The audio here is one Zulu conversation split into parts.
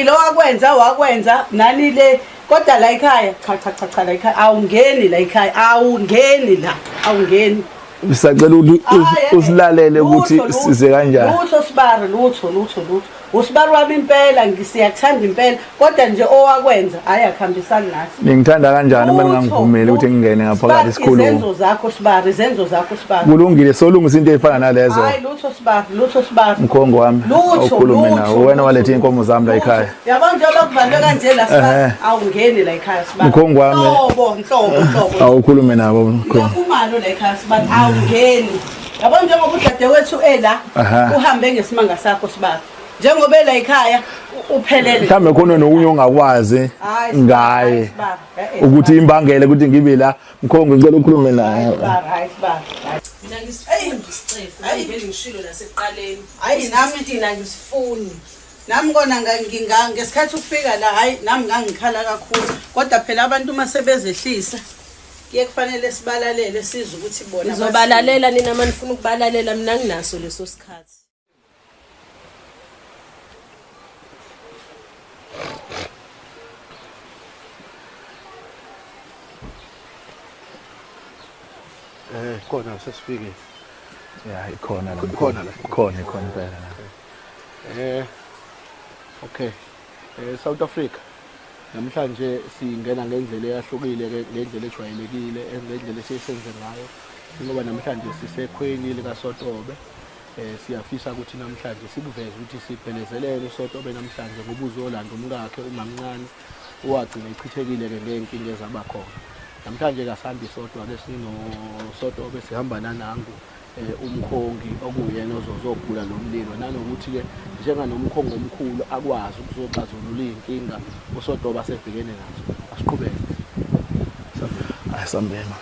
kulungile wakwenza nani le kodwa la ekhaya cha la ekhaya awungeni la ekhaya awungeni Bisacela ukuthi usilalele ukuthi size kanjani. Lutho uSibari wami impela ngisiyakuthanda impela kodwa nje owakwenza ayakhambisana nathi. Ngithanda kanjani uma ngingangivumeli ukuthi ngingene ngaphakathi esikhulu. Izenzo zakho Sibari. Kulungile solungisa into efana nalezo. Hayi lutho Sibari. Mkhongo wami awukhulume nawe wena walethe inkomo zami la ekhaya. Yabona nje lokuvalwe kanje la Sibari awungeni la ekhaya Sibari. Mkhongo wami Nhlobo. Awukhulume nabo mkhongo. Yakumalo la ekhaya Sibari awungeni. Yabona njengoba udade wethu ela uhambe ngesimanga sakho Sibari. Njengoba la ekhaya uphelele mhlambe khona nokunye ongakwazi ngaye ukuthi imbangele ukuthi ngibe la mkhongo ngicela ukukhulume naye. Hayi Sibari. Mina ngisifuni isicefu ayivele ngishilo nasekuqaleni. Hayi nami Mina ngisifuni. nami kona ngesikhathi ukufika la hayi nami ngangikhala kakhulu kodwa phela abantu uma sebezehlisa kuye kufanele sibalalele size ukuthi bona Ngizobalalela nina manifuna ukubalalela mina nginaso leso sikhathi. Khona sesifike. Ya ikhona la. Khona impela la. Okay. South Africa. Namhlanje singena ngendlela eyahlukile ke ngendlela ejwayelekile ngendlela esiyenze ngayo. Ngoba namhlanje sisekhweni lika Sotobe. Siyafisa ukuthi namhlanje sikuveze ukuthi siphelezelele uSotobe namhlanje ngoba uzolanda umkakhe umamncane owagcina echithekile ke ngenkinga ezabakhona. Namhlanje kasambi sodwa lesino Sotobe sihamba nanangu umkhongi okuyena ozogula nomlilo nanokuthi ke njenganomkhongo omkhulu akwazi ukuzoxazulula inkinga uSotobe asebhekene nazo. Asiqhubeke. Asambema.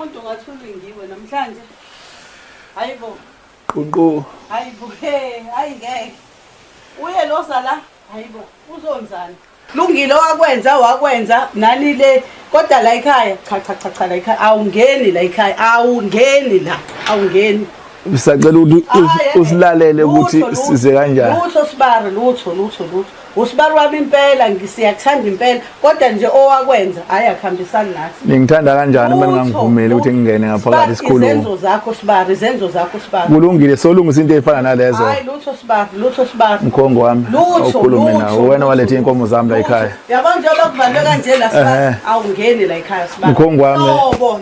umuntu ongathuli ngiwe namhlanje hayibo Qunqu hayibo hayi ngeke uye lozala hayibo uzonzana lungile wakwenza nani le kodwa la ekhaya cha la ekhaya awungeni la ekhaya awungeni bisacela ukuthi usilalele ukuthi size kanjani. Lutho uSibari wami impela ngisiyakuthanda impela kodwa nje owakwenza ayakhambisana nathi. Ngithanda kanjani uma ngingangivumeli ukuthi ngingene ngaphakathi esikhulu. Izenzo zakho Sibari. Kulungile solungisa into efana nalezo. Hayi lutho Sibari. Mkhongo wami awukhulume nawe wena walethe inkomo zami la ekhaya. Yabona nje lokuvalwe kanje la Sibari awungeni la ekhaya Sibari. Mkhongo wami Nhlobo.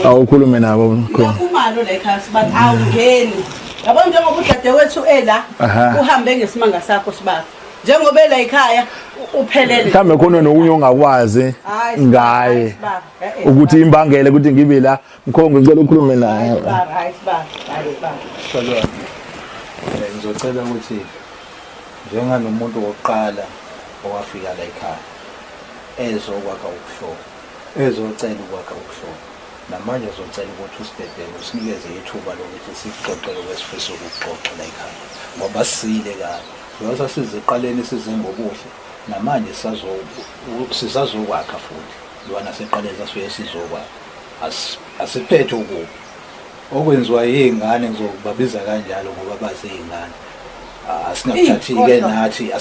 Awukhulume nabo mkhongo. Yakumalo la ekhaya Sibari awungeni. Yabona njengoba udade wethu ela uhambe ngesimanga sakho Sibari. Njengoba la ekhaya uphelele mhlambe khona nokunye ongakwazi ngaye ukuthi imbangele ukuthi ngibe la mkhongo ngicela ukukhulume naye. Hayi Shalom. Ngizocela ukuthi njenganomuntu wokuqala owafika la ekhaya ezocela ukwakha ukuhlola namanje uzocela ukuthi usibhedlela usinikeze ithuba lokuthi sixoxele kwesifisa ukuxoxa la ekhaya ngoba sisile kahle ngoba siziqaleni size ngobuhle namanje sisazokwakha futhi lwana seqaleni sasuye sizokwakha asiphethe ukuba okwenziwa izingane ngizobabiza kanjalo ngoba bazeyingane asingakuthathi-ke nathi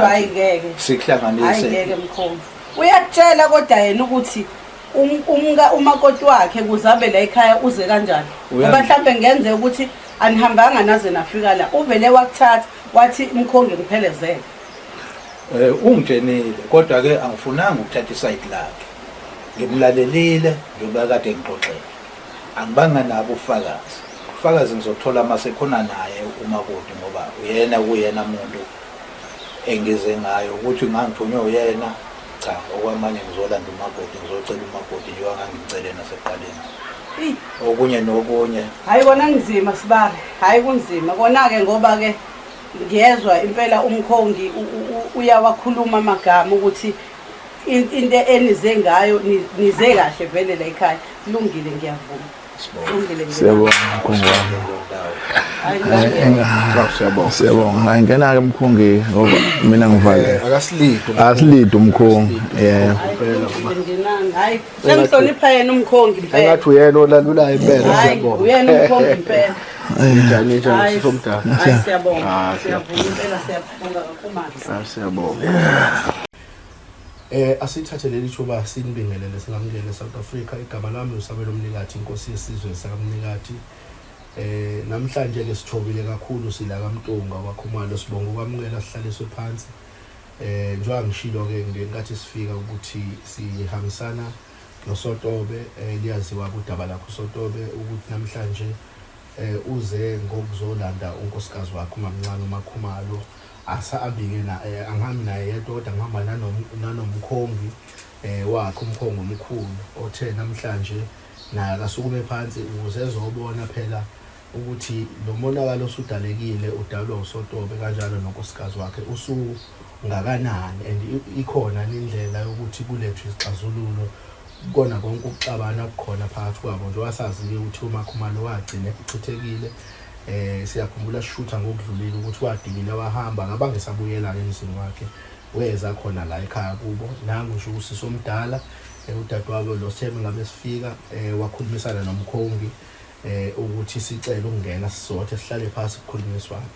ayingeke sikuhlanganise ayingeke mkhongo uyakutshela kodwa yena ukuthi umakoti wakhe kuzabe la ekhaya uze kanjani ngoba mhlawumbe ngenze ukuthi anihambanga naze nafika la uvele wakuthatha wathi mkhongi ngiphelezele ungitshenile kodwa ke angifunanga ukuthatha iside lakhe ngimlalelile njengoba kade ngixoxela angibanga nabo ufakazi ngizothola mase khona naye umakoti ngoba uyena umuntu engize ngayo ukuthi ngangithunywe uyena cha okwamanje ngizolanda umakoti ngizocela umakoti njengoba ngangicele nasekuqaleni okunye nokunye hayi kona ngizima Sibari hayi kunzima kona ke ngoba ke ngiyezwa impela umkhongi uyawakhuluma amagama ukuthi into enize ngayo nize kahle vele la ekhaya kulungile ngiyavuma Siyabonga mkhongi wami. Siyabonga. Hayi ngena-ke mkhongi ngoba mina ngivale. Akasilide umkhongi. Hayi, sengihlonipha yena umkhongi impela. Engathi uyena olalulayo impela. Hayi, uyena umkhongi impela. Njani sisomdala. Hayi, siyabonga. Siyabonga impela, siyabonga kakhulu. Siyabonga. Asithathe leli thuba sinibingelele singamukele South Africa. Igama lami uSabelo Mnikathi, inkosi yesizwe sakaMnikathi. Namhlanje ke sithobile kakhulu sila kaMntunga waKhumalo, sibonga ukwamukela sihlaliswe phansi. Njengoba ngishilo ke ngenkathi sifika ukuthi sihambisana noSotobe, liyaziwa udaba lakho uSotobe ukuthi namhlanje uze ngokuzolanda unkosikazi wakhe uMamncane uMakhumalo. Asahambi-ke angihambi naye yedwa kodwa ngihamba nanomkhongi wakhe, umkhongi omkhulu othe namhlanje naye akasukume phansi ukuze ezobona phela ukuthi lo monakalo osudalekile udalwa uSotobe kanjalo nonkosikazi wakhe usungakanani, and ikhona indlela yokuthi kulethwe isixazululo kona konke ukuxabana kukhona phakathi kwabo. Njengoba sazi-ke ukuthi uMakhumalo wagcina echithekile. Siyakhumbula sishutha ngokudlulile ukuthi wadikile wahamba ngabangesabuyela-ke emzini wakhe weza khona la ekhaya kubo. Nangu ngisho usisi omdala udadewabo lo Sithembe ngabe sifika wakhulumisana nomkhongi ukuthi sicela ukungena sizothe sihlale phansi kukhulumiswane.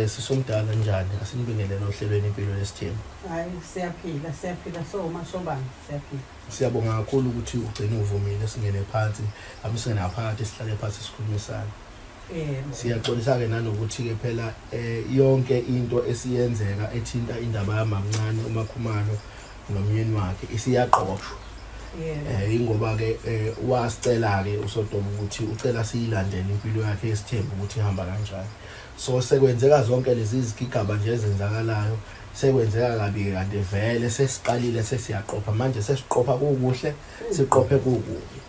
Sisomdala njani asinibingelele ohlelweni impilo lesithembu. Hayi, siyaphila so mashobana siyaphila. Siyabonga kakhulu ukuthi ugcine uvumile singene phansi singena phakathi sihlale phansi sikhulumisane. Siyaxolisa-ke nanokuthi-ke phela yonke into esiyenzeka ethinta indaba yaMamncane uMakhumalo nomyeni wakhe isiyaqoshwa. Ingoba-ke wasicela-ke uSotobe ukuthi ucela siyilandele impilo yakhe yesithembu ukuthi ihamba kanjani. So sekwenzeka zonke lezi zigigaba nje ezenzakalayo, sekwenzeka kabi kanti vele sesiqalile sesiyaqopha manje sesiqopha kukuhle siqophe kukubi.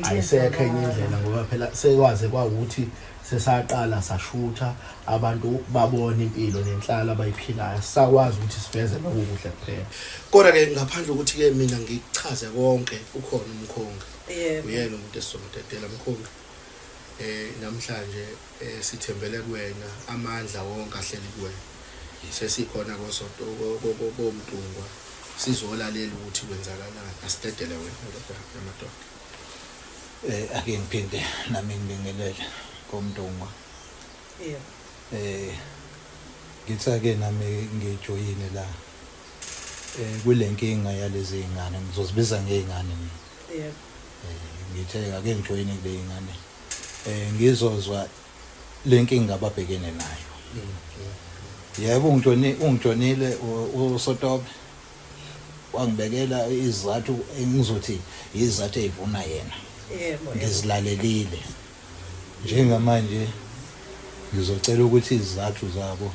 Ayisekho enye indlela ngoba phela sekwaze kwawukuthi sesaqala sashutha abantu babona impilo nenhlalo abayiphilayo, sakwazi ukuthi siveze okuhle kuphela. Kodwa-ke ngaphandle ukuthi-ke mina ngichaze konke ukhona umkhongi. Uyena umuntu esizomdedela mkhongi. Namhlanje sithembele kuwena, amandla wonke ahleli kuwena. Sesikhona koMntungwa sizolalela ukuthi kwenzakalani. Asidedele wena namadoda. Ake ngiphinde nami ngibingelele koMntungwa. Ngithe-ke nami ngijoyine la kule nkinga yalezi ingane, ngizozibiza ngey'ngane mina. Ngithe ake ngijoyine kule y'ngane ngizozwa le nkinga ababhekene nayo. Yebo ungitshonile uSotobe wangibekela izathu engizothi izathu ezivuna yena. Ngizilalelile njengamanje ngizocela ukuthi izathu zabo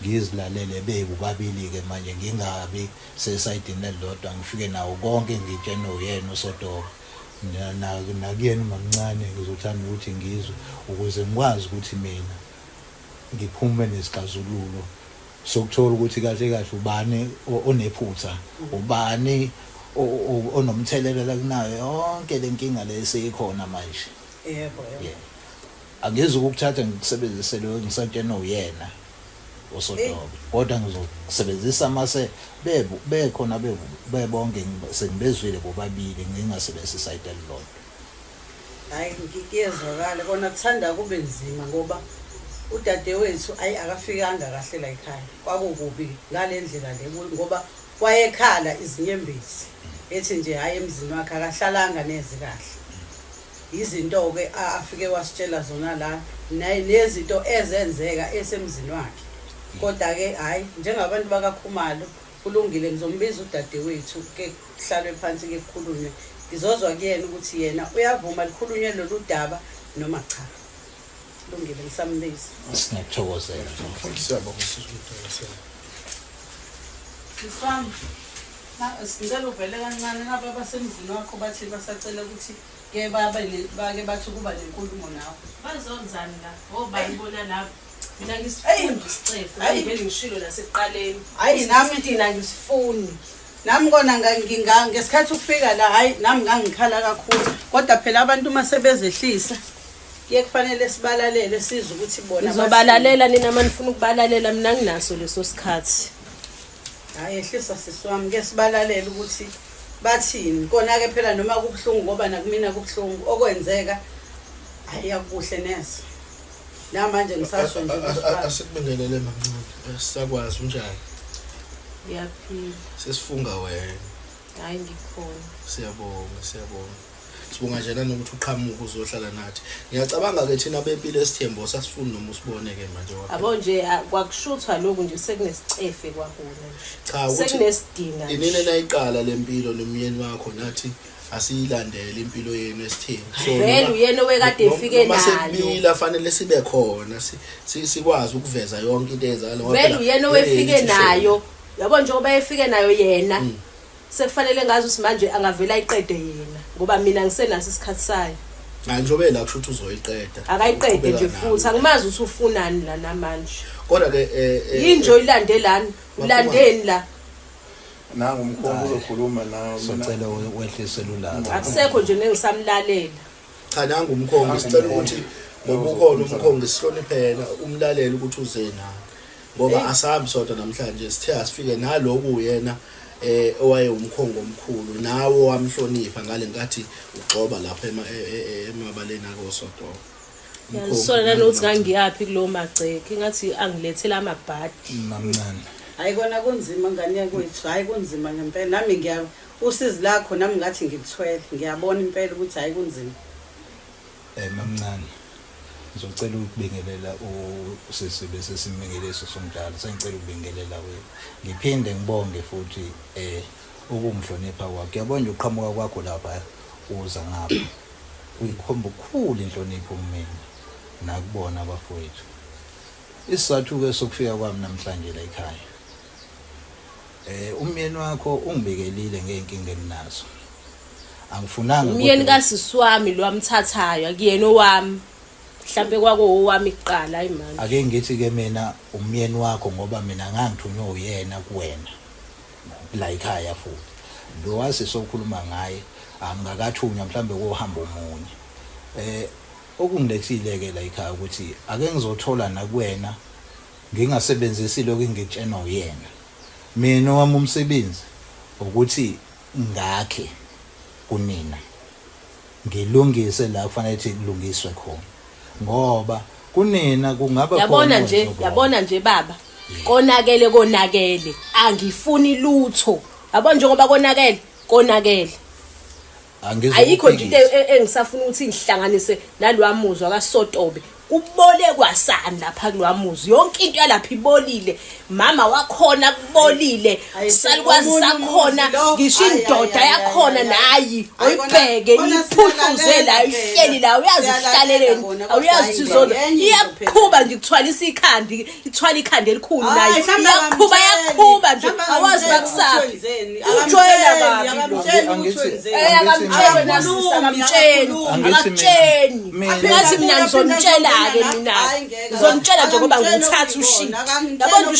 ngizilalele bebobabili-ke manje ngingabi sesayidini elilodwa ngifike nawo konke ngitshene uyena uSotobe nakuyena uMamncane. Ngizothanda ukuthi ngizwe ukuze ngikwazi ukuthi mina ngiphume nesixazululo sokuthola ukuthi kahle kahle ubani onephutha, ubani onomthelela kunayo yonke le nkinga le seyikhona manje. Yebo. Angizi ukuthatha ngikusebenzisele ngisatshena uyena uSotobe, kodwa ngizokusebenzisa mase bekhona bebonke sengibezwile bobabili ngingasebenzisa isayidi elilodwa. Hayi, ngiyezwakala kona kuthanda kube nzima ngoba udadewethu akafikanga kahle la ekhaya. Kwakukubi ngale ndlela le ngoba wayekhala izinyembezi ethi nje hayi emzini wakhe akahlalanga neze kahle. Izinto-ke afike wasitshela zona la nezinto ezenzeka esemzini wakhe. Kodwa-ke hayi njengabantu bakaKhumalo kulungile ngizombiza udadewethu ke kuhlalwe phansi ke kukhulunywe. Ngizozwa kuyena ukuthi yena uyavuma likhulunywe lolu daba noma cha. Kulungile ngisambiza. Singakuthokozela. Siyabonga sisizwe. Sifam. Sicela uvele kancane nabo basemzini wakho bathi basacela ukuthi ke bake bathi kuba nenkulumo nawe. Bazonzani la? Bayibona lapho. Mina ngisifuni isicefu. Hayi vele ngishilo lasekuqaleni. Hayi nami mina ngisifuni. nami kona ngesikhathi ukufika la hayi nami ngangikhala kakhulu kodwa phela abantu uma sebezehlisa kuye kufanele sibalalele sizwe ukuthi bona ngizobalalela nina manifuna ukubalalela mina nginaso leso sikhathi. hayi ehlisa sisiwami ke sibalalele ukuthi bathini kona ke phela noma kubhlungu ngoba nakumina kubhlungu okwenzeka ayakuhle neze namanje ngisasho nje asikubingelele mamncane sisakwazi unjani Ngiyaphila. sesifunga wena Hayi ngikhona. siyabonga sibonga nje nanokuthi uqhamuka uzohlala nathi ngiyacabanga ke thina bempilo esithembo sasifuni noma usiboneke manje Abo nje kwakushuthwa lokhu nje sekunesicefe kwahona. cha ukuthi Sekunesidinga. inini nayiqala lempilo nomyeni wakho nathi asiyilandele impilo yenu esithembu Vele uyena owekade efike nayo. masebila fanele sibe khona sikwazi ukuveza yonke into ezalo Vele uyena owefike nayo. Yabo njengoba efike nayo yena. Sekufanele ngazi ukuthi manje angavela ayiqede yena ngoba mina ngisenaso isikhathi sayo. njengoba la kusho ukuthi uzoyiqeda Akayiqede nje futhi angimazi ukuthi ufunani la namanje. kodwa ke Yinjo ilandelani ulandeni la. Nangu umkhongo uzokhuluma nawe sicela wehlise lulaka Akusekho nje nengisamlalela. cha nangu umkhongo sicela ukuthi ngoba ukhona umkhongo sihloniphela umlaleli ukuthi uze nawe ngoba asahambi sodwa namhlanje sithe asifike naloku uyena owaye umkhongo omkhulu nawo wamhlonipha ngalenkathi ugcoba lapha emabaleni akosodwa Yasola nanokuthi ngangiyapi kulo magceke ngathi angilethela amabhadi. mamncane hayi kona kunzima ngani yakwethu hayi kunzima ngempela nami usizi lakho nami ngathi ngikuthwele ngiyabona impela ukuthi hayi kunzima mamncane ngizocela ukubingelela usisi bese simengeleso somdala sengicela ukubingelela wena ngiphinde ngibonge futhi ukumhlonipha kwakho ngiyabona uqhamuka kwakho lapha uza ngapha uyikhomba ukukhulu inhlonipho kumina nakubona abafowethu isizathu ke sokufika kwami namhlanje la ekhaya umyeni wakho ungibekelile ngeenkinga enginazo angifunanga Umyeni kasiswami lo amthathayo akuyena owami. Mhlambe kwako owami kuqala hayi manje. ake ngithi ke mina umyeni wakho ngoba mina ngangithunywe uyena kuwena la ekhaya futhi lo wase sokhuluma ngaye angakathunywa mhlambe kohamba omunye okungilethile ke la ekhaya ukuthi ake ngizothola nakuwena ngingasebenzisi lokho engitshena uyena mina wami umsebenzi ukuthi ngakhe kunina ngilungise la kufanele ukuthi kulungiswe khona ngoba kunina kungaba khona yabona nje baba konakele angifuni lutho yabona njengoba konakele ayikho nje into engisafuna ukuthi ngihlanganise nalwamuzwa kaSotobe kubolekwa sani lapha kulwamuzi yonke into yalapha ibolile mama wakhona kubolile salikwazi sakhona ngisho indoda yakhona nayi oyibheke iphuhluze la ihleli la uyazi ihlaleleni awuyazi sizolo iyaqhuba nje kuthwalisa ikhandi ithwala ikhandi elikhulu nayo yaqhuba nje awazi bakusaphi ujoyela babi ngathi mina ngizomtshela-ke ngizomtshela nje ngoba ngithatha ushidi yabona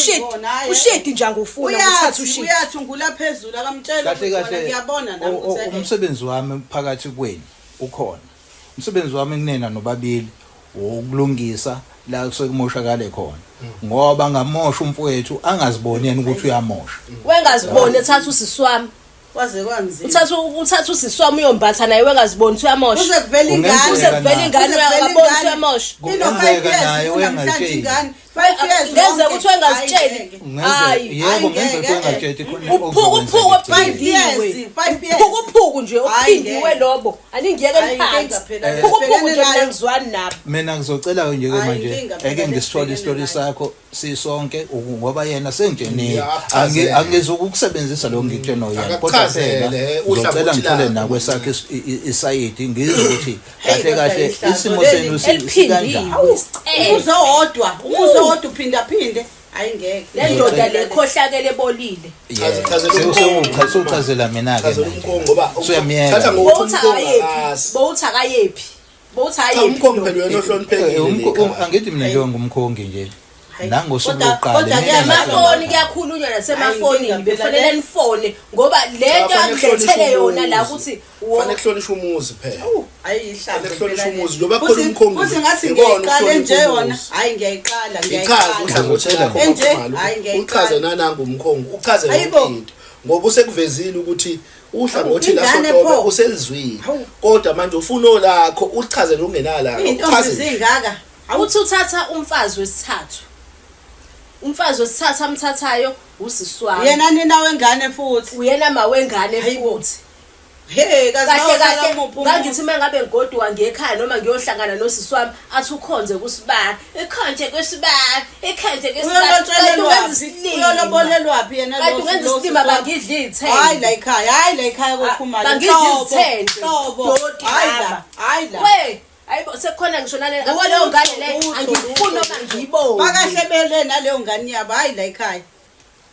ushidi nje angufuna ngithatha ushidi uyathungula phezulu akamtshela ngiyabona nami umsebenzi wami phakathi kwenu ukhona umsebenzi wami kunena nobabili ukulungisa la kusekumoshakale khona ngoba ngamosha umfowethu angaziboneni ukuthi uyamosha wengaziboni ethatha usiswami waze kwanzima uthatha usiswami uyombatha naye wengaziboni uyamosha uzekuvela ingane uyabona uyamosha kungenzeka naye wengatsheli 5 years ngeze ukuthi wengazitsheli hayi yebo ngenzeka wengatsheli khona uphuku 5 years uphuku nje uphindiwe lobo aningiyeke phansi uphuku nje mina ngizwani nabo mina ngizocela nje ke manje eke ngisithola isitori sakho sisonke ngoba yena senjenile angezokukusebenzisa lo ngitshena uyena kodwa phela ngicela ngithole nakwe sakhe isayidi ngizwe ukuthi kahle isimo senu sikanjani uzowodwa uphinda ayingeke le ndoda le khohlakele ebolile sewuchazela mina ke ngoba suyamiyela bowuthakayephi umkhongo phela wena ohloniphekile angithi mina nje ngumkhongi nje nangosuku Kodwa- lokuqala kodwa mina Amafoni kuyakhulunywa nasemafonini Hayi, bekufanele nifone ngoba lento Kufanele akulethele kuhlonishwe yona la umuzi. ukuthi Kufanele kuhlonishwe umuzi phela. ayihlazo Kuhlonishwe umuzi njengoba khona umkhongi. futhi ngathi Ikona ngiyayiqala ukuhlonipha enje yona umuzi. hayi ngiyayiqala Ichaze uhlangothi lakho Enje? Makhumalo, Hayi, ngiyayiqala. uchaze nananga umkhongo, uchaze Hayibo. yonke into. Ngoba usekuvezile ukuthi uhlangothi Ingane lasotobe pho. uselizwile. Hawu. Kodwa manje ufuna olakho uchaze lokungenala. iy'ntombi zingaka uthi uthatha umfazi wesithathu. Umfazi wesithathu amthathayo usiswami. yena nina wengane futhi Uyena mawengane futhi. he Kahle kahle muphi ngangithi mengabe ngigoduka ngekhaya noma ngiyohlangana nosiswami athi ukhonze kusibani ekhonze kusibani ekhonze uyolobolelwaphi yena kanti ungenza isilima bangidla iy'thende. hayi la ekhaya kokhumalo Bangidla izithende. Dodi hayi baba. la hayi la We hayibo sekukhona ngisho nale yabo leyo ngane le angifuni noma ngiyibone. bakahle bele naleyo ngane yabo hayi la ekhaya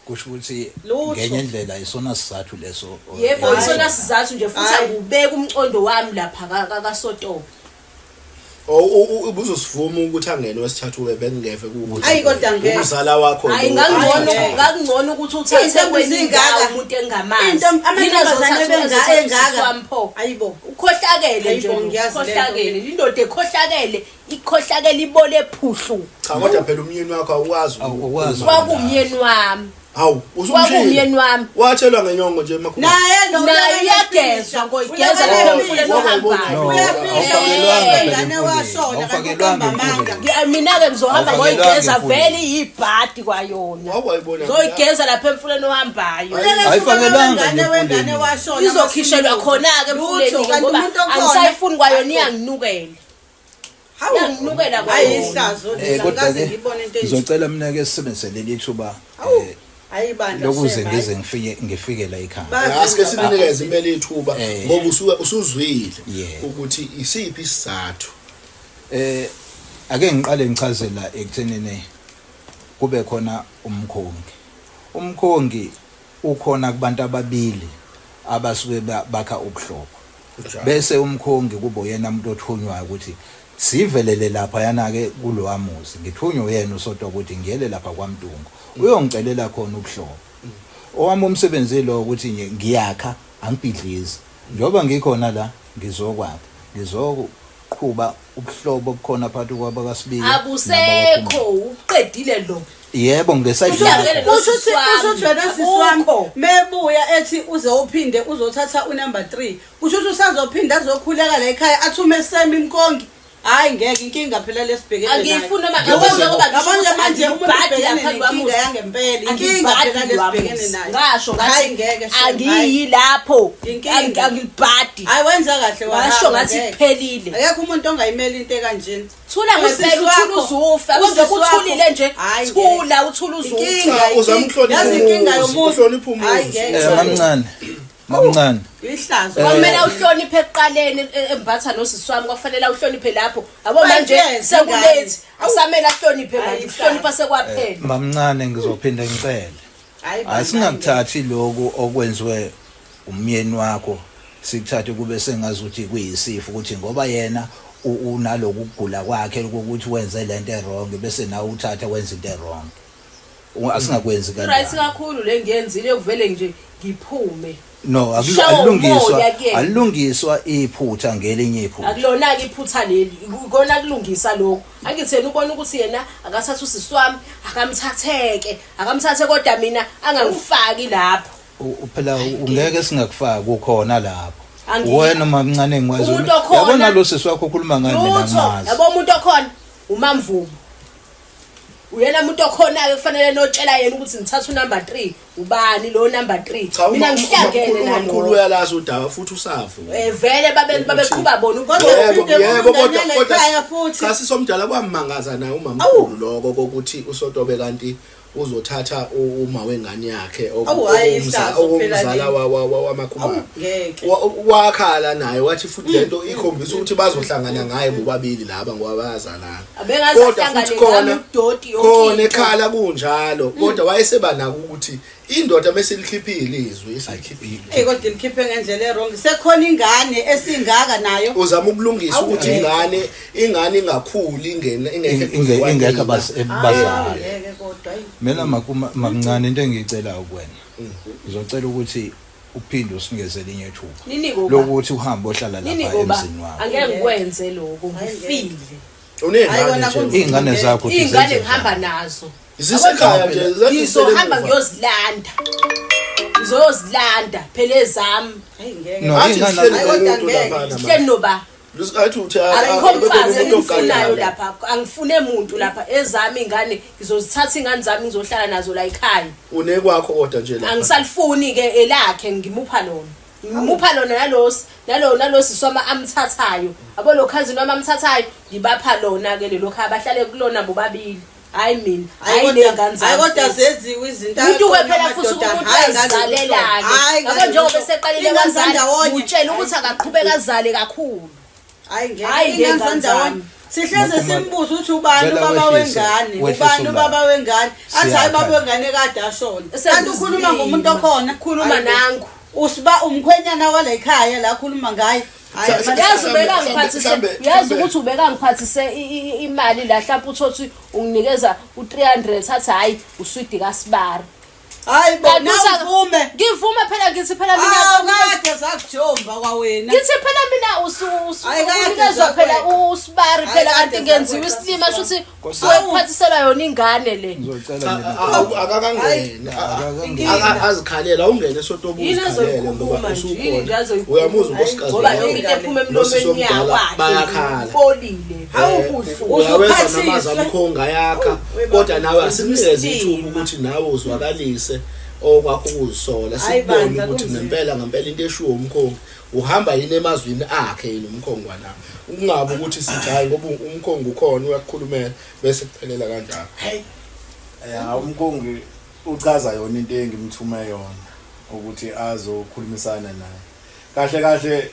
kusho ukuthi Lutho. ngenye indlela isona sizathu leso Yebo Hayi. isona sizathu nje futhi Hayi. angubeka umcondo wami lapha kaSotobe. Ubuzosivuma ukuthi angene wesithathu bengingeve ukuthi. Hayi, kodwa ngeke. Umzala wakho. Hayi lo- ngangcono Hayi. ngangcono ukuthi uthathe Iy'ntombi kwenye zingaka. indawo umuntu engamazi. amantombazane engaka. ayibo Ukhohlakele nje. Hayibo, ngiyazi le nto. Ukhohlakele. Indoda ekhohlakele, ikhohlakele ibole phuhlu. Cha kodwa phela umyeni wakho awukwazi. Awukwazi. Kwakumyeni wami. Hawu, Kwakumyeni wami. Wathelwa ngenyongo nje emakhulu. naye lo Naye uyagezwa ngoyigeza Uyabona emfuleni uyabona. ohambayo. Uyafika phela ingane washona awufakelwanga kanti emfuleni. amanga Mina-ke ngizohamba Awufakelwanga ngoyigeza emfuleni. vele iyibhadi kwayona. Wawayibona. Zoyigeza lapha emfuleni ohambayo. Ayifakelwanga nje wengane emfuleni. washona Izokhishelwa khona-ke emfuleni Lutho, kanti ngoba umuntu okhona- angisayifuni kwayona iyanginukela. Hawu. Iyanginukela Hayi kwayona. ihlazo Kodwa ngikaze ke ngibone into enje ngizocela mina ke sisebenzise leli thuba hayi bandla lokuze Shema, ngize hayi. ngifike la ekhaya. Ba- Asike sinikeze impela ithuba Eh. ngoba usuzwile Yeah. ukuthi isiphi isizathu. Ake ngiqale ngichazela ekuthenini kube khona umkhongi. Umkhongi ukhona kubantu ababili abasuke bakha ubuhlobo. Bese umkhongi kubo yena umuntu othunywayo ukuthi sivelele lapha yana ke kulowa muzi. Ngithunywe yena uSotobe ukuthi ngiyele lapha kwaMdungu. Uyongicelela khona ubuhlobo. Owami umsebenzi lo ukuthi ngiyakha angibhidlizi. Njoba ngikhona la ngizokwakha. Ngizoqhubha ubuhlobo obukhona phakathi kwabakasibili. Abusekho uqedile lo. Yebo ngesayidla. Kushuthi wena siswami mebuya ethi uze uphinde uzothatha unumber 3 kushuthi usazophinda azokhuleka la ekhaya athume semi imkongi hayi ngeke inkinga phela lesibhekene nayo Angifuni noma yabona manje umuntu ubhekene nenkinga yangempela inkinga phela lesibhekene nayo ngasho hayi ngeke angiyi lapho Inkinga. angilibhadi hayi wenza kahle washo ngathi kuphelile. akekho umuntu ongayimeli into ekanjeni Thula ngempela uthula uzufa konje kuthulile nje Hayi, thula uthula uzufa. inkinga Uzamhlonipha yazi inkinga yomuntu uhlonipha umuzi. hayi ngeke Mamncane. ihlazo Kwamele uhloniphe eqaleni embatha nosiswami kwafanele uhloniphe lapho yabo manje Yes, sekulethi akusamele ahloniphe manje Hayi, uhlonipha sekwaphela. Mamncane ngizophinda ngicele. Asingakuthathi lokho okwenziwe umyeni wakho sikuthathe kube sengazuthi kuyisifo ukuthi ngoba yena unaloku kugula kwakhe ukuthi wenze lento errong bese nawe uthatha wenza into errong. Asingakwenzi Right kanjalo. kakhulu le ngiyenzile kuvele nje ngiphume. No, Shawa umoya kuyena. alungiswa iphutha ngelinye iphutha. Akulona ke iphutha leli ikona kulungisa lokho angitheni ubona ukuthi yena akathatha usiswami akamthathe kodwa mina angangifaki lapho. Phela ungeke singakufaka kukhona lapho. Angiyi. Wena mamncane engikwazi. Umuntu okhona- Yabona lo sisi wakho ukhuluma ngani mina Lutho ngamazi. yabo umuntu okhona uMamvumo. Uyena umuntu okhona ke kufanele notshela yena ukuthi ngithatha unumber 3 ubani lo number 3 mina ngihlangene Umakhulu nalo. uyalazi udaba futhi usafu. Vele babeqhuba bona Yebo, yebo, kodwa kodwa futhi cha sisomdala kwamangaza naye umamkhulu lokho kokuthi uSotobe kanti uzothatha uma wengane yakhe umzala wamakhumalo wakhala naye wathi futhi lento ikhombisa ukuthi bazohlangana ngaye bobabili laba ngoba bayazalana kodwa futhi khona ekhala kunjalo kodwa wayeseba nako ukuthi indoda bese likhiphile izwi esikhiphile kodwa likhiphe ngendlela errong sekhona ingane esingaka nayo uzama ukulungisa ukuthi ingane ingakhuli ingekho bazali mina makuncane into engicela kuwena ngizocela ukuthi uphinde usinikeze linye ithuba lokuthi uhambe ohlala lapha emzini wakho angeke ngikwenze lokho ngifile ingane zakho ingane ngihamba nazo zisekhaya nje ngizohamba ngiyozilanda phela ezami hleni noba angifuni lapha angifune umuntu lapha ezami ingane ngizozithatha ingane zami ngizohlala nazo la ekhaya unekwakho kodwa nje la angisalifuni ke elakhe ngimupha lona nalosi soma amthathayo abo lo cousin wami amthathayo ngibapha lona ke lelo khaya bahlale kulona bobabili hayi mina hayi nengane zami kodwa zenziwe izinto umuntu phela futhi umuntu ayizalelake yabo njengoba beseqalile kwazala utshela ukuthi akaqhubeka azale kakhulu hayi ngengane zami sihleze simbuza ukuthi ubani ubaba wengane athi hayi baba wengane kade ashona kanti ukhuluma ngomuntu okhona khuluma nangu usiba umkhwenyana wala ekhaya la khuluma ngaye yazi ukuthi ubeka ngiphathise imali la mhlawumbe uthothi unginikeza u300 athi hayi uswidi kaSibari hayi bona uvume ngivuma phela ngithi phela mina kade zakujomba kwawena ngithi phela mina usunikeza phela uSibari phela kanti ngenziwe isilima shuthi uyaphathisela yona ingane le akakangena azikhalela ungene sotobuzikhalela ngoba usukhona uyamuzwa unkosikazi ngoba yonke into ephuma emlomeni yakhe bayakhala polile uzophathisa namazi amkhonga yakha kodwa nawe asinikeze ithuba ukuthi nawe uzwakalise okwakho ukuzisola sibone ukuthi ngempela into eshiwo umkhongi uhamba yini emazwini akhe yini umkhongwa na ungabe ukuthi sithi hayi ngoba umkhongi ukhona uyakukhulumela bese kuphelela kanjalo umkhongi uchaza yona into engimthume yona ukuthi azokhulumisana naye kahle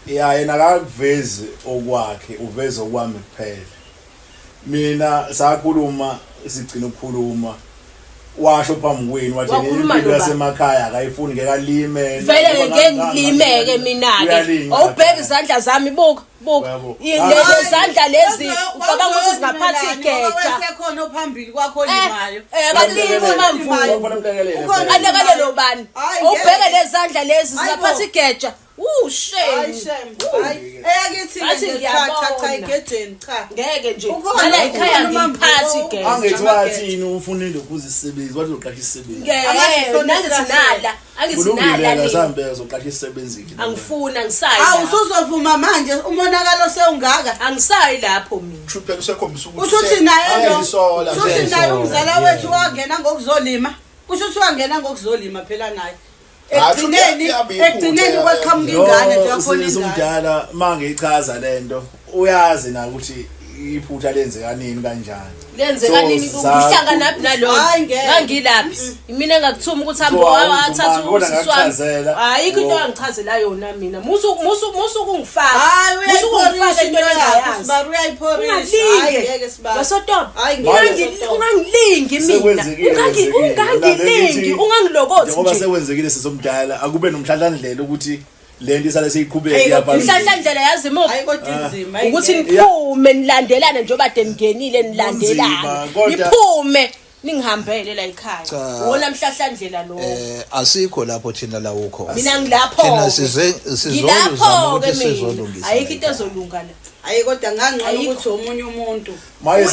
yena akavezi okwakhe uveza okwami kuphela mina sakhuluma sigcina ukukhuluma washo phambi kwenu wathi impilo yasemakhaya akayifuni ngeke alime vele ngeke ngilimeke mina ke awubheka izandla zami buka lezi zandla lezi ucabanga ukuthi zingaphathi igeja sekhona ophambili kwakho olimayo kalimi mamvumo alekelelo bani awubheka lezi zandla lezi zingaphathi igeja eyakithi cha igejeni cha ngeke nje ala ekhaya ngiphathi igeja angithi wathini ufunile ukuzisebenza wathi uqasha isebenzi angithi sambe uzoqasha isebenzi angifuna angisayi usuzovuma manje umonakalo sewungaka angisayi lapho mina Truphe kusekhombisa ukuthi naye umzala wethu wangena ngokuzolima kusho wangena ngokuzolima phela naye ekugcineni kwaqhamuka ingane nje yakhona umdala mangichaza lento uyazi na ukuthi iphutha lenzeka nini kanjani lenzeka nini ukuhlanga naphi nalo ngangilaphi mina engakuthuma ukuthi hambe wathatha usiswami ayikho into angichazela yona mina musu kungifaka musu kungifaka into engayazi Sibari uyayiphorisha hayi ngeke Sibari basotoba ungangilingi mina ungangilingi ungangilokothi ngoba sekwenzekile sesomdala akube nomhlanhlandlela ukuthi lento isale seyiqhubeka yaphambili umhlanhlandlela yazi mo ukuthi niphume nilandelane njengoba de ningenile nilandelane niphume ningihambele la ekhaya wona mhlahlandlela lo asikho lapho thina la ukho mina ngilapho thina sizoluzama ukuthi sizolungisa ayikho into ezolunga la ayi kodwa ngangcono ukuthi omunye umuntu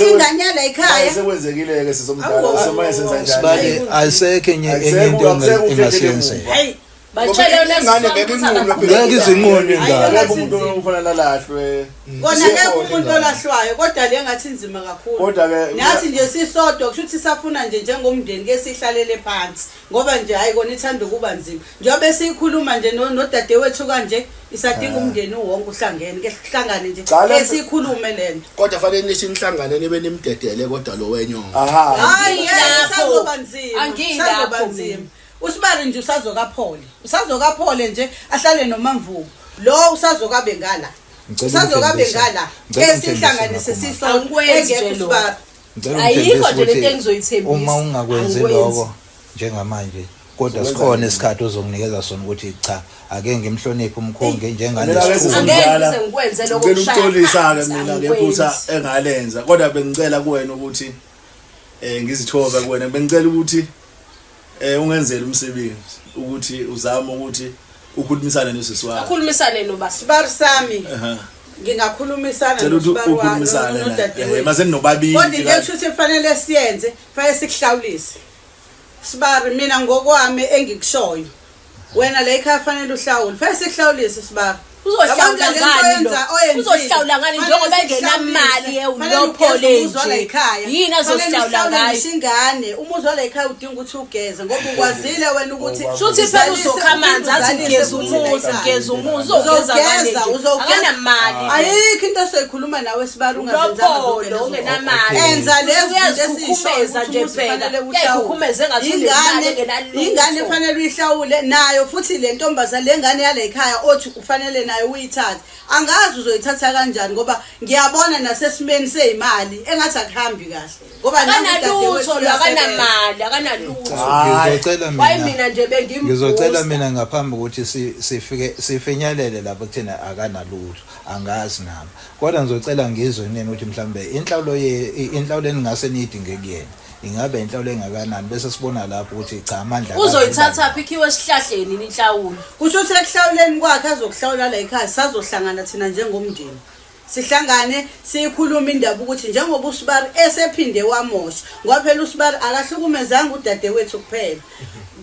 inganyala ekhaya sekwenzekile ke sesomdala somaye senza njani Sibali ayisekho enye into engasiyenzeka hayi Batshele yona ingane ngeke inqunywe phela. Ngeke izinqunywe ingane. Akekho umuntu ofanele alahlwe. Kona akekho umuntu olahlwayo kodwa le ngathi inzima kakhulu. Kodwa ke nathi nje sisodwa kusho ukuthi safuna nje njengomndeni ke sihlalele phansi ngoba nje hayi kona ithanda ukuba nzima. Njengoba sikhuluma nje nodadewethu kanje isadinga umndeni wonke uhlangene ke sihlangane nje ke sikhulume lento. Kodwa fanele nithi nihlangane nibe nimdedele kodwa lo wenyongo. aha. Hayi sazoba nzima. Angilapho Sazoba nzima. Usibari nje usazokaphole. Usazokaphole nje ahlale noMamvuku. Lo usazokabe ngala. Usazokabe ngala. Ke sihlanganise sisonke engeke usibari. Ayikho nje lento engizoyithembisa. Uma ungakwenzi lokho njengamanje kodwa sikhona isikhathi ozokunikeza sona ukuthi cha ake ngimhloniphe umkhongi njengalesi. Angeke ngikwenze lokho kushaya. Ngikuxolisa ke mina ngephutha engalenza kodwa bengicela kuwena ukuthi ngizithoba kuwena bengicela ukuthi ungenzele umsebenzi ukuthi uzame ukuthi ukhulumisane nesisi wakho. Akhulumisane noba Sibari sami. Ngingakhulumisana nosibari wakho nodadewethu. Mase ninobabili. Kodwa into ukuthi kufanele siyenze, fanele sikuhlawulise. Sibari mina ngokwami engikushoyo. Wena la ekhaya fanele uhlawule. Fanele sikuhlawulise Sibari. Uzohlawula ngani lo? Uzohlawula ngani njengoba engenamali uyophole nje. Yini azohlawula ngayo? Ingane umuzwa la ekhaya udinga ukuthi ugeze ngoba ukwazile wena ukuthi shuthi phela uzokha amanzi athi ugeza umuzi uzogeza ngani akanamali. Ayikho into soyikhuluma nawe Sibari ungazenzanga lo ungenamali. Enza lezi ezikhukhumeza nje phela. Yakhukhumeze ngathi ingane fanele uyihlawule nayo futhi le ntombazana le ngane yale ekhaya othi ufanele nayo uyithatha. Angazi uzoyithatha kanjani ngoba ngiyabona nasesimeni sezimali engathi akuhambi kahle ngoba akanalutho Ngizocela mina. Wayi mina nje bengimbuza. Ngizocela mina ngaphambi ukuthi sifinyelele lapho kuthina akanalutho angazi nami. Kodwa ngizocela ngizwe nini ukuthi mhlambe inhlawulo engase niyidinge kuyena. Ingabe inhlawulo engakanani bese sibona lapho ukuthi cha amandla uzoyithatha phikhiwe esihlahleni inhlawulo. Kusho ukuthi ekuhlawuleni kwakhe azokuhlawula la ekhaya sazohlangana thina njengomndeni. Sihlangane sikhuluma indaba ukuthi njengoba uSibari esephinde wamosha ngoba phela uSibari akahlukumezanga udadewethu kuphela.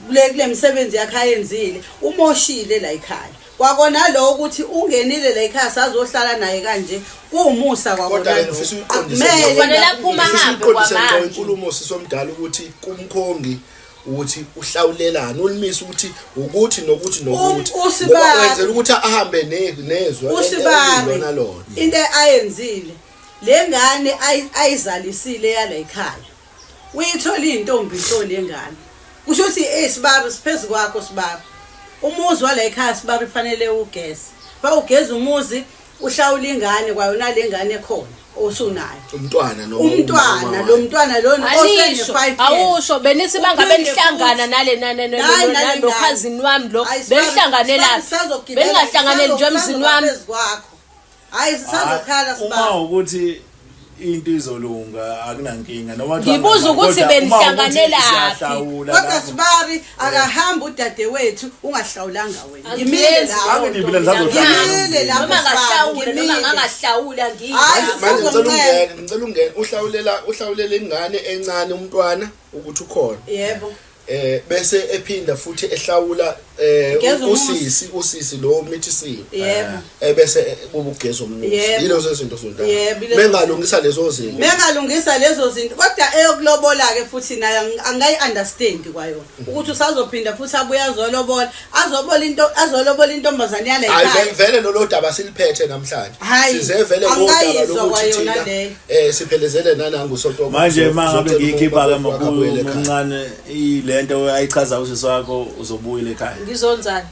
Kule misebenzi yakhe ayenzile umoshile la ekhaya. Kwakona lo ukuthi ungenile la ekhaya sazohlala naye kanje kuumusa kwakona. Kodwa ngifisa uyiqondise. Kufanele aphuma hambe kwamanje. Inkulumo sisomdala ukuthi kumkhongi ukuthi uhlawulelana ulimisa ukuthi ukuthi nokuthi ngoba wenzela ukuthi ahambe nezwe lona lona into ayenzile le ngane ayizalisile yala ekhaya uyithola intombi le ngane kusho ukuthi Sibari siphezulu kwakho Sibari umuzi wala ekhaya Sibari fanele ugeze fa ugeza umuzi uhlawula ingane kwayona le ngane ekhona osunayo umntwana lo mntwana lo osene 5 years awusho benithi bangabe nihlangana nale no cousin wami lo behlanganela bengahlanganeli nje emzini wami hayi sisazokhala Sibari uma ukuthi into izolunga akunankinga noma ngibuza ukuthi benihlanganela aphi kodwa Sibari akahamba udadewethu ungahlawulanga wena ngimile la noma ngahlawula noma ngangahlawula manje ngicela ungene uhlawulela ingane encane umntwana ukuthi ukhona yebo bese ephinda futhi ehlawula usisi lo mithisi yebo bese kuba ugeza umuzi yilezo zinto zonke mengalungisa lezo zinto kodwa eyokulobola ke futhi naye angayi understand kwayona ukuthi usazophinda futhi abuya azolobola intombazane yale ekhaya hayi vele lo daba siliphethe namhlanje sizevele ngodaba lokuthi thina siphelezele nanangu sonto manje mangabe ngiyikhipha ke makhulu omncane ilento ayichaza usisi wakho uzobuyela ekhaya ngizonzana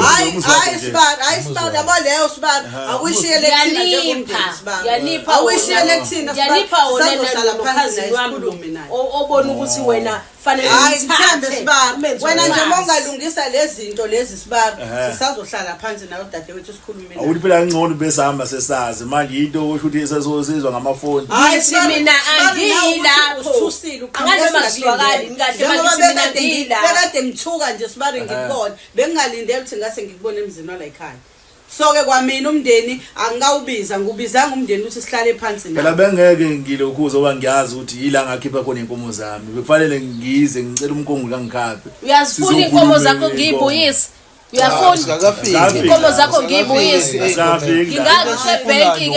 hayi Sibari yabo leyo Sibari awishiyele kuthina njengomndeni Sibari awishiyele kuthina Sibari sazohlala phansi nesikhulume naye obona ukuthi wena fanele ngithathe Sibari wena nje mongalungisa lezi zinto lezi Sibari sisazohlala phansi nawe dadewethu sikhulume naye awuthi phela ngcono besihamba sesazi manje into ukuthi esesizwa ngamafoni hayi mina angilapho ususile anganoma ngizwakali ngikahle manje mina ngila bekade ngithuka nje Sibari ngikubona bengingalindele ukuthi ngase ngikubone emzini wala ekhaya so-ke kwamina umndeni angikawubiza ngubizanga umndeni ukuthi sihlale phansi phela bengeke ngilokhuza oba ngiyazi ukuthi yila ngakhipha khona inkomo zami bekufanele ngize ngicela umkhongo kangikhaphe uyazifuna inkomo zakho ngiyibuyise uyafuna inkomo zakho ngiyibuyise ngingakhe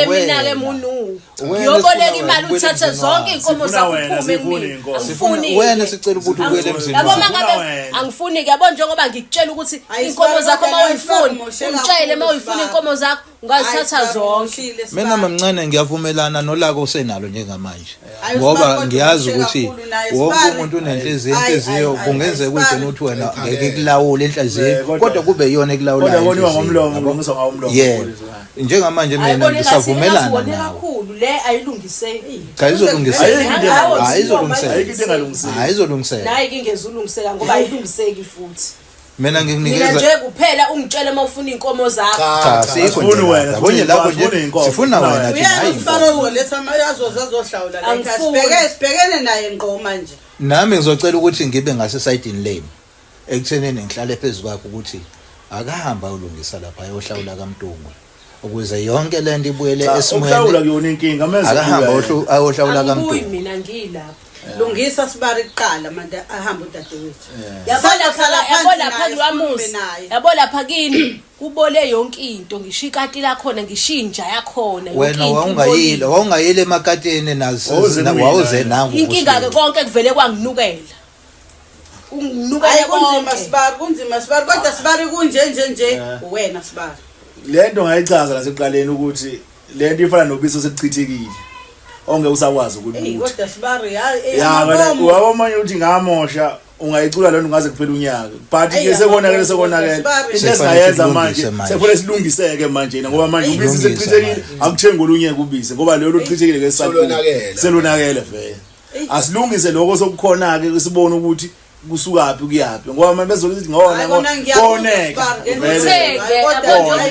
mina-ke munu ngiyoboleka imali uthathe zonke inkomo zakho uphume kumina angifuni wena sicela ukuthi ubuyele emzini yabo mangabe angifuni-ke yabo njengoba ngikutshela ukuthi inkomo zakho uma uyifuni ungitshele uma uyifuna inkomo zakho ungazithatha zonke. mina mamncane ngiyavumelana nolako usenalo njengamanje ngoba ngiyazi ukuthi wonke umuntu unenhliziyo kungenzeka ukuthi ukuthi wena ngeke kulawule enhliziyo kodwa kube yiyona ekulawulayo kodwa ngomlomo ngomso ngawomlomo njengamanje mina ngisavumelana nawe kakhulu le ayilungiseki ayizolungiseka nayi ingezulungiseka ngoba ayilungiseki futhi mina mina ngikunikeza nje kuphela ungitshele uma ufuna inkomo zakho cha sikho wena yabonye lapho nje sifuna wena thina hayi sibhekene naye ngqo manje nami ngizocela ukuthi ngibe ngasesayidini lane ekutheneni ngihlale phezulu kwakho ukuthi akahamba ulungisa lapha ayohlawula kaMntungwe ukuze yonke lento ibuyele esimweni uhlawula kuyona inkinga manje akahamba ayohlawula kaMntungwe mina ngilapha lungisa sibari kuqala manje ahamba udadewethu yabo lapha kwamuzi yabo lapha kini kubole yonke into ngisho ikati lakhona ngishinja yakhona wena wawungayile emakateni nazo wawuze nangu inkinga-ke konke kuvele kwanginukela unginukele kunzima sibari kodwa sibari kunje wena sibari lento ngayichaza lasekuqaleni ukuthi lento ifana nobisi osekuchithekile onge usakwazi ukuthi kodwa sibari wabo manje uthi ngamosha ungayicula lento ngaze kuphela unyaka but ke sekonakele into esingayenza manje sekufanele silungiseke manje ngoba manje ubisi sekuchithekile akuthenga olunyeke ubisi ngoba lelo luchithekile ke selonakele vele asilungise lokho sokukhona ke sibone ukuthi kusukaphi kuyaphi ngoba manje bezokuthi ngona koneke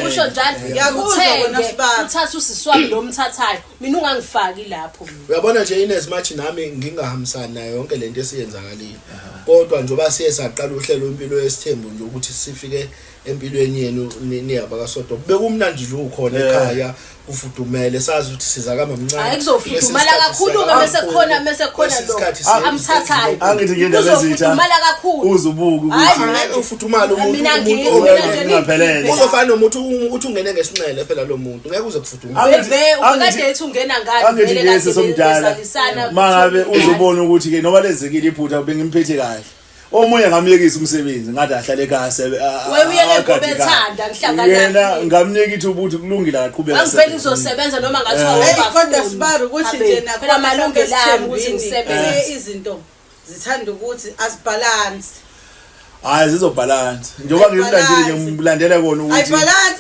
usho njalo uthatha usiswami lo mthathayo mina ungangifaki lapho uyabona nje inezimathi nami ngingahambisani nayo yonke lento esiyenzakalile kodwa njoba siye saqala uhlelo impilo yesithembu nje ukuthi sifike empilweni yenu niyabakasodo bekumnandi nje ukhona ekhaya ufudumele sazi ukuthi sizakama mncane ayikuzofudumala kakhulu-ke bese khona lo amthathayo angithi ngendaba ezitha kakhulu uzubuka ukuthi ufudumala umuntu ungaphelele uzofana nomuntu uthi ungene ngesinqele phela lo muntu ngeke uze kufudumala kade ethi ungena ngani vele kade somdala mangabe uzobona ukuthi ke noba lezekile iphutha bengimphethe kahle omunye ngamyekisa umsebenzi ngathi ahlale ekhaya weyuyele ngobethanda ngihlangana ngamnika ithuba ukuthi kulungile aqhubeka angiveli uzosebenza noma ngathiwa kodwa sibari ukuthi nje phela amalungelo ami ukuthi ngisebenze izinto zithanda ukuthi asibalance hayi zizobhalansi njengoba ngimlandile ngimlandela kona ukuthi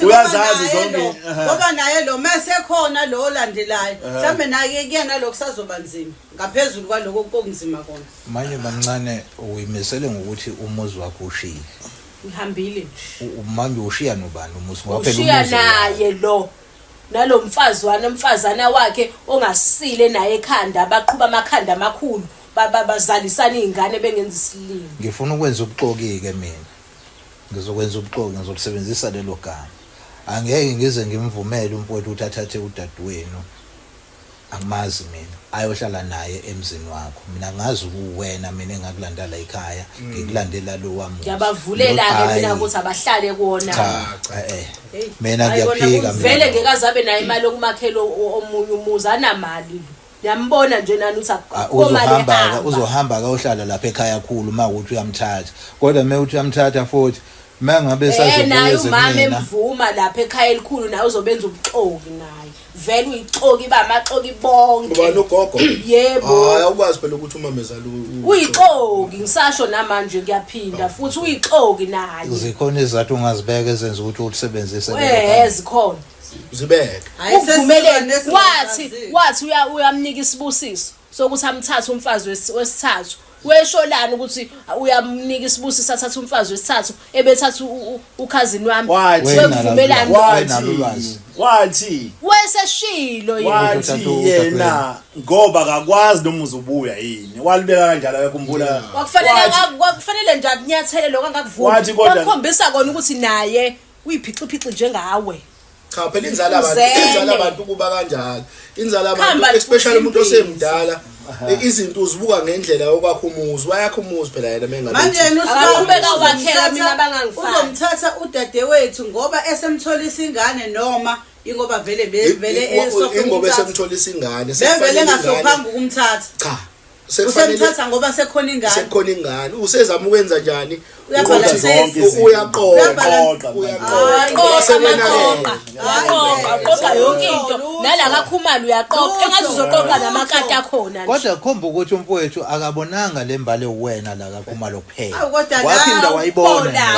uyazazi zonke ngoba naye lo mase khona lo olandelayo mhlambe naye kuyena lokho sazoba nzima ngaphezulu kwaloko kokuzima kona manje bancane uyimisele ngokuthi umuzi wakho ushiye ngihambile manje ushiya nobani umuzi waphela ushiya naye lo nalo mfazana wakhe ongasile naye ekhanda baqhuba amakhanda amakhulu bazalisana izingane bengenza isilimo ngifuna ukwenza ubuxoki-ke mina ngizokwenza ubuxoki ngizolisebenzisa lelo gama angeke ngize ngimvumele umfowethu ukuthi athathe udadewenu angimazi mina ayohlala naye emzini wakho mina ngazi ukuwena mina engakulanda la ekhaya ngikulandela lo wami ngiyabavulela-ke mina ukuthi abahlale kuwona mina ngiyaphika vele ngekazabe nayo imali okumakhela omunye umuzi anamali Yambona nje nani uthi uzohamba kayohlala lapha ekhaya khulu mawuthi uyamthatha kodwa mewuthi uyamthatha futhi mangabe sazobuye umama emvuma lapha ekhaya elikhulu naye uzobenza ubuxoki naye vele uyixoki bamaxoki bonke ngoba nogogo yebo hayi ukwazi phela ukuthi umama ezala uyixoki ngisasho namanje ngiyaphinda futhi uyixoki naye zikhona izathu ungazibeka ezenza ukuthi ulisebenzise zikhona zibeke uvumelene wathi uyamnika isibusiso sokuthi amthathe umfazi wesithathu wesholana ukuthi uyamnika isibusiso athathe umfazi wesithathu ebethatha ukhazini wami wevumelana wathi weseshilo yena ngoba akakwazi noma uzobuya yini walibeka kanjalo yakhumbula kwakufanele nje akunyathele lokho angakuvuma wakhombisa kona ukuthi naye uyiphiciphici njengawe. Cha phela inzala abantu kuba kanjalo. Inzala abantu especially umuntu osemdala izinto uzibuka ngendlela yokwakha umuzi. Wayakha umuzi phela yena mengabe. Manje Aqhubeka ukwakhela mina bangangifaki. Uzomthatha udadewethu ngoba esemtholisa ingane noma ingoba vele ingoba esemtholisa ingane. Vele ngasophanga ukumthatha. Cha. Usemthatha ngoba sekhona ingane. Sekhona ingane. Usezama ukwenza njani? Uyaqoqa yonke into nala kakhumalo uyaqoqa engathi uzoqoqa namakati akhona. Kodwa khomba ukuthi umfowethu akabonanga lembali uwena la kakhumalo kuphela. Kodwa Waphinda wayibona.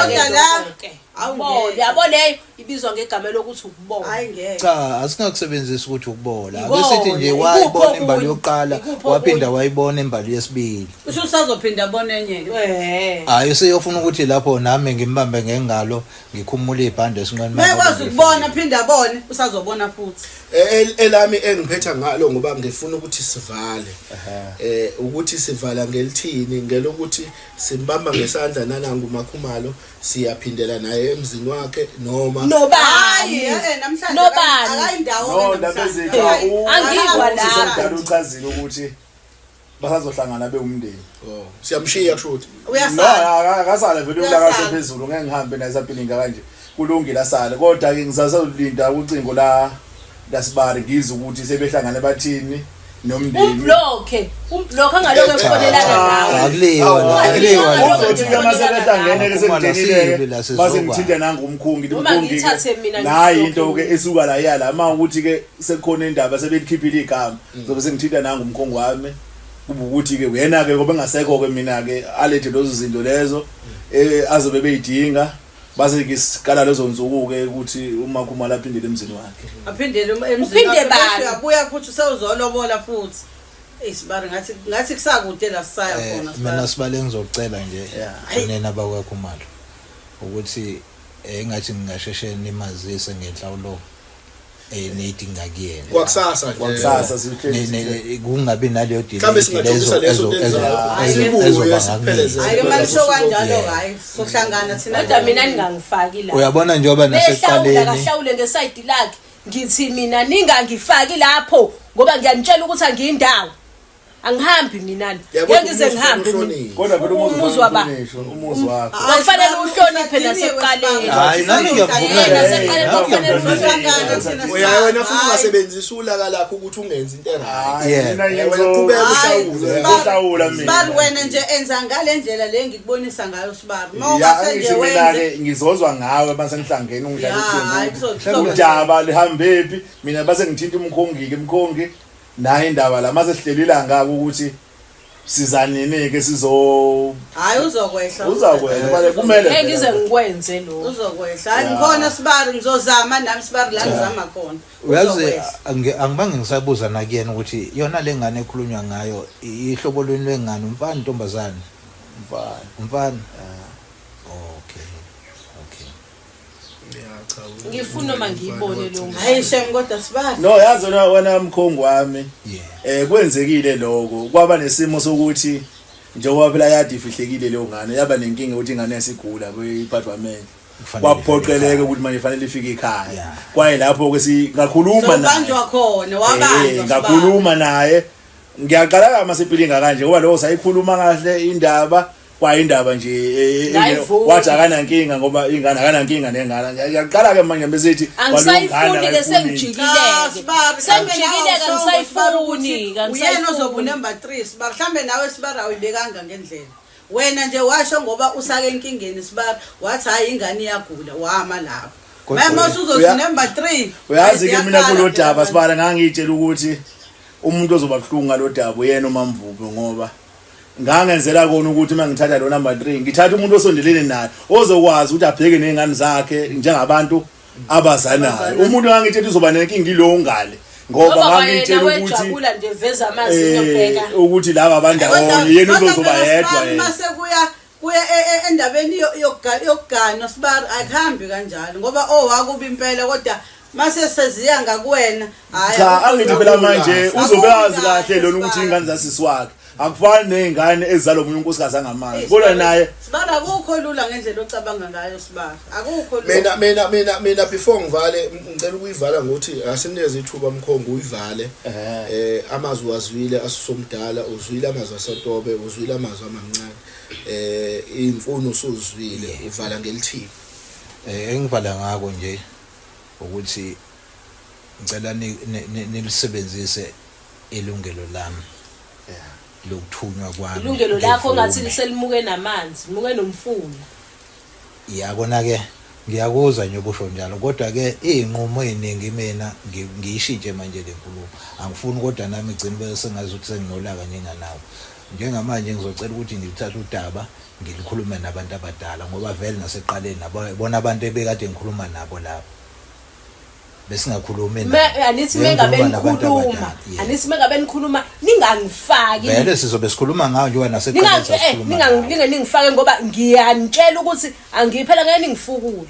Awubona yabo leyo ibizwa ngegama lokuthi ukubona. Hayi ngeke. Cha asinakusebenzisa ukuthi ukubola. Ake sithi nje wayibona imbali yokuqala waphinda wayibona imbali yesibili. Usho usazophinda abone enye ke. Hayi seyofuna ukuthi lapho nami ngimbambe ngengalo ngikhumule ibhande esinqweni manje. Mayikwazi ukubona phinda abone usazobona futhi. Elami engiphetha ngalo ngoba ngifuna ukuthi sivale. Ukuthi sivala ngelithini ngelokuthi simbamba ngesandla nanangu uMakhumalo siyaphindela naye emzini wakhe noma hayi namhlanje akayindawo angikwa la sizodala uchazile ukuthi basazohlangana beumndeni. Siyamshiya kushuthi uyasala akasala vele ulakase phezulu ngeke ngihambe naye saphilinga kanje kulungile asale kodwa ke ngisazolinda ucingo la Sibari ngizwe ukuthi sebehlangana bathini nomndeni umblock angaloko efonelana nawe akuliwa uzothi mase behlangene ke sekudinile base ngithinta nangumkhungi umkhungi nayi into ke esuka la yala uma ukuthi ke sekukhona indaba sebekhiphile igama zobe sengithinta nangumkhongi wami kuba ukuthi ke wena ke ngoba engasekho ke mina ke alethe lezo zinto lezo azobe beyidinga base ngisikala lezo nsuku ke ukuthi uMakhumalo aphindele emzini wakhe aphindele emzini wakhe uyabuya futhi usezolobola futhi Sibari ngathi kusakude la sisaya khona mina Sibale ngizocela nje nina bakwaKhumalo ukuthi engathi ngingasheshe nimazise ngenhlawulo neyidinga kuyena kwakusasa kungabi naleyo mhlawumbe singathobisa hayi malisho kanjalo hayi sohlangana thina kodwa mina ningangifaki la uyabona njengoba naseqaleni akahlawule ngeside lakhe ngithi mina ningangifaki lapho ngoba ngiyanitshela ukuthi angiyindawo angihambi mina ngize ngihambe kodwa phela umuzi waba umuzi wakho kufanele uhloniphe naseqaleni hayi nami ngiyavumela wena futhi ungasebenzisa ulaka lakho ukuthi ungenzi into Sibari wena nje enza ngale ndlela le ngikubonisa ngayo Sibari mawungase nje wenze ngizozwa ngawe base ngihlangene ungidlala ucingo udaba lihambe phi mina base ngithinta umkhongi naye indaba la mase sihlelila ngako ukuthi sizanini ke hayi uzokwehla bale kumele ngize ngikwenze lo uzokwehla hayi ngikhona Sibari ngizozama nami Sibari la ngizama khona uyazi angibange ngisabuza nakuyena ukuthi yona lengane ekhulunywa ngayo ihlobo lweni lwengane umfana intombazane umfana ngifuna mangiyibone lo hayi shem kodwa Sibari no yazi wena umkhongi wami kwenzekile lokho kwaba nesimo sokuthi njengoba phela yadi ifihlekile leyo ngane yaba nenkinga ukuthi ingane yasigula kwedepartment kwaphoqeleke ukuthi manje fanele ifike ekhaya kwaye lapho ke singakhuluma naye banjwa khona wabanjwa ngakhuluma naye ngiyaqala masephilinga kanje ngoba lokho sayikhuluma kahle indaba kwayindaba nje wathi akanankinga ngoba ingane akanankinga nengane ngiyaqala ke manje besithi angisayifuni ke sengijikileke ngisayifuni uyena ozoba number 3 Sibari mhlambe nawe Sibari awuyibekanga ngendlela wena nje washo ngoba usake enkingeni Sibari wathi hayi ingane iyagula wama lapho mama uzothi number 3 uyazi ke mina kulodaba Sibari ngangitshela ukuthi umuntu ozoba buhlungu ngalodaba uyena uMamvubu ngoba ngangenzela kona ukuthi mangithatha lo number 3 ngithatha umuntu osondelene naye ozokwazi ukuthi abheke nezingane zakhe njengabantu abazanayo umuntu ngangithethe uzoba nenkingi lo ngale ngoba ngangitshela ukuthi nje veza amazinyo bheka ukuthi laba abandawonye yena uzoba yedwa mase kuya endabeni yokugana Sibari akuhambi kanjalo ngoba wakuba impela kodwa mase seziya ngakuwena hayi cha angithi phela manje uzobeyazi kahle lona ukuthi ingane zasiswakhe akufani nezingane ezizalwa umunye unkosikazi angamazi kodwa naye Sibala akukho lula ngendlela ocabanga ngayo Sibala akukho lula mina before ngivale ngicela ukuyivala ngokuthi asinikeze ithuba Mkhongo uyivale amazwi wazwile asomdala uzwile amazwi asotobe uzwile amazwi amancane imfuno usuzwile uvala ngelithi engivala ngako nje ukuthi ngicela nilisebenzise ilungelo lami lokuthunywa kwami ilungelo lakho ngathi liselimuke namanzi limuke nomfula yakona ke ngiyakuzwa nje ubusho njalo kodwa ke izinqumo eziningi mina ngiyishintshe manje lenkulumo angifuni kodwa nami igcine bese ngazuthi senginolaka njenganawo njengamanje ngizocela ukuthi ngilithathe udaba ngilikhulume nabantu abadala ngoba vele naseqaleni bona abantu ebekade ngikhuluma nabo lapho besingakhulumi anithi mengabe nikhuluma anithi mengabe nikhuluma ningangifaki vele sizobe sikhuluma ngayo nje naseqaleni ningangifake ngoba ngiyanitshela ukuthi angiphela ngeke ningifukule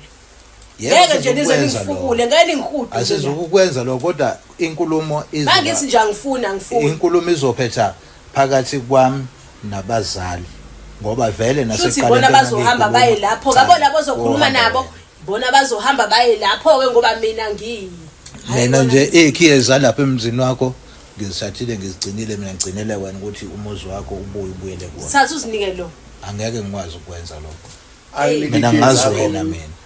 ngeke nje nize ningifukule ngeke ningihude asizokukwenza lokho kodwa inkulumo mangithi nje angifuna inkulumo izophetha phakathi kwami nabazali ngoba vele naseqaleni bona bazohamba baye lapho kabona bazokhuluma nabo bona bazohamba baye lapho ke ngoba mina nje ikhiye zalapha emzini wakho ngizithathile ngizigcinile mina ngigcinele wena ukuthi umuzi wakho ubuyele kuona sathu uzinike lo angeke ngikwazi ukwenza lokho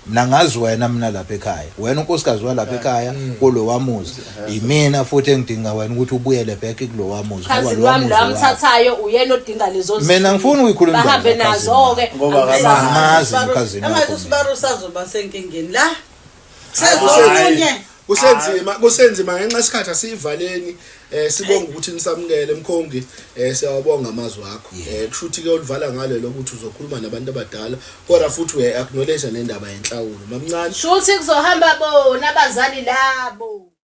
mina ngazi wena mina lapha ekhaya wena unkosikazi walapha ekhaya kulo wamuzi imina futhi engidinga wena ukuthi ubuyele back kulo wamuzi ngoba lo wamuzi amthathayo uyena odinga lezo mina ngifuna ukuyikhuluma bahambe nazo ke ngoba amazi ukhazini Amazi uSibara usazoba senkingeni la kusenzima ngenxa isikhathi asivaleni sibonga ukuthi nisamukele Mkhongi siyabonga amazwi akho kushuthi ke ulivala ngale lokuthi uzokhuluma nabantu abadala kodwa futhi uyacknowledge nendaba yenhlawulo mamncane shuthi kuzohamba bona abazali labo